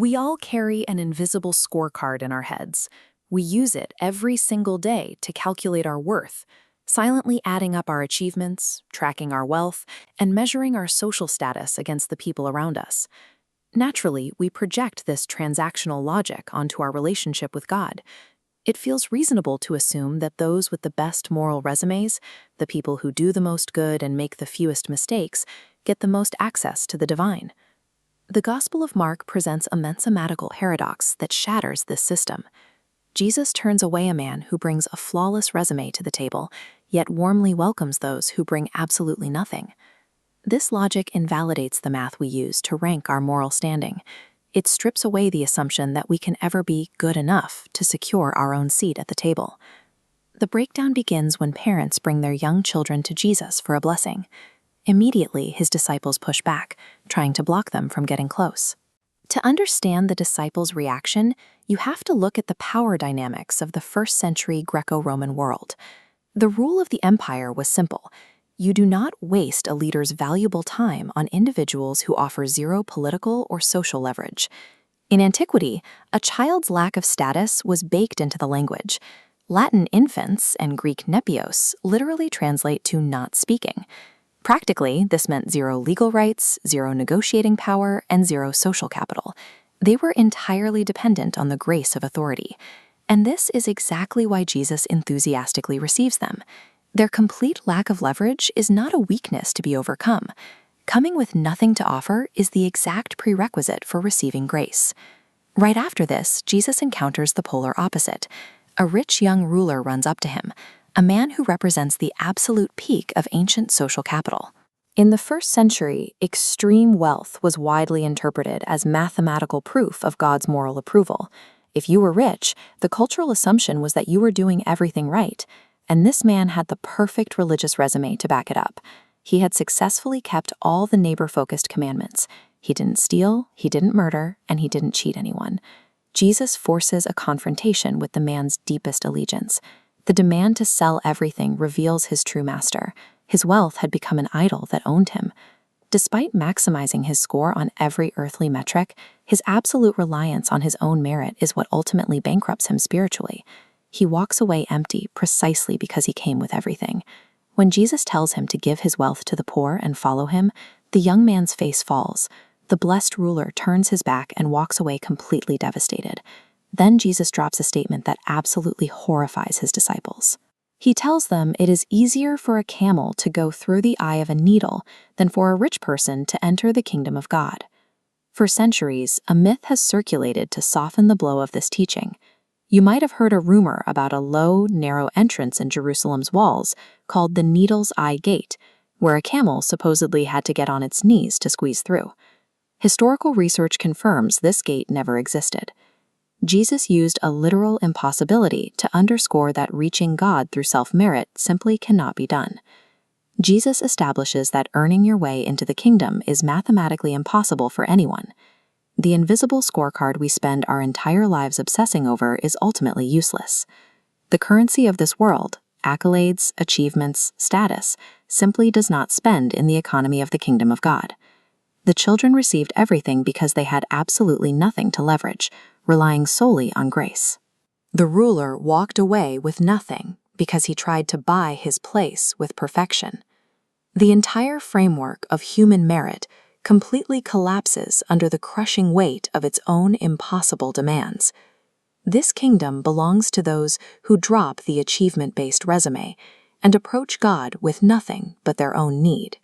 We all carry an invisible scorecard in our heads. We use it every single day to calculate our worth, silently adding up our achievements, tracking our wealth, and measuring our social status against the people around us. Naturally, we project this transactional logic onto our relationship with God. It feels reasonable to assume that those with the best moral resumes, the people who do the most good and make the fewest mistakes, get the most access to the divine. The Gospel of Mark presents a mathematical paradox that shatters this system. Jesus turns away a man who brings a flawless resume to the table, yet warmly welcomes those who bring absolutely nothing. This logic invalidates the math we use to rank our moral standing. It strips away the assumption that we can ever be good enough to secure our own seat at the table. The breakdown begins when parents bring their young children to Jesus for a blessing. Immediately, his disciples push back, trying to block them from getting close. To understand the disciples' reaction, you have to look at the power dynamics of the first-century Greco-Roman world. The rule of the empire was simple. You do not waste a leader's valuable time on individuals who offer zero political or social leverage. In antiquity, a child's lack of status was baked into the language. Latin infants and Greek nepios literally translate to not speaking. Practically, this meant zero legal rights, zero negotiating power, and zero social capital. They were entirely dependent on the grace of authority. And this is exactly why Jesus enthusiastically receives them. Their complete lack of leverage is not a weakness to be overcome. Coming with nothing to offer is the exact prerequisite for receiving grace. Right after this, Jesus encounters the polar opposite. A rich young ruler runs up to him, a man who represents the absolute peak of ancient social capital. In the first century, extreme wealth was widely interpreted as mathematical proof of God's moral approval. If you were rich, the cultural assumption was that you were doing everything right, and this man had the perfect religious resume to back it up. He had successfully kept all the neighbor-focused commandments. He didn't steal, he didn't murder, and he didn't cheat anyone. Jesus forces a confrontation with the man's deepest allegiance. The demand to sell everything reveals his true master. His wealth had become an idol that owned him. Despite maximizing his score on every earthly metric, his absolute reliance on his own merit is what ultimately bankrupts him spiritually. He walks away empty precisely because he came with everything. When Jesus tells him to give his wealth to the poor and follow him, the young man's face falls. The blessed ruler turns his back and walks away completely devastated. Then Jesus drops a statement that absolutely horrifies his disciples. He tells them it is easier for a camel to go through the eye of a needle than for a rich person to enter the kingdom of God. For centuries, a myth has circulated to soften the blow of this teaching. You might have heard a rumor about a low, narrow entrance in Jerusalem's walls called the Needle's Eye Gate, where a camel supposedly had to get on its knees to squeeze through. Historical research confirms this gate never existed. Jesus used a literal impossibility to underscore that reaching God through self-merit simply cannot be done. Jesus establishes that earning your way into the kingdom is mathematically impossible for anyone. The invisible scorecard we spend our entire lives obsessing over is ultimately useless. The currency of this world, accolades, achievements, status, simply does not spend in the economy of the kingdom of God. The children received everything because they had absolutely nothing to leverage, relying solely on grace. The ruler walked away with nothing because he tried to buy his place with perfection. The entire framework of human merit completely collapses under the crushing weight of its own impossible demands. This kingdom belongs to those who drop the achievement-based resume and approach God with nothing but their own need.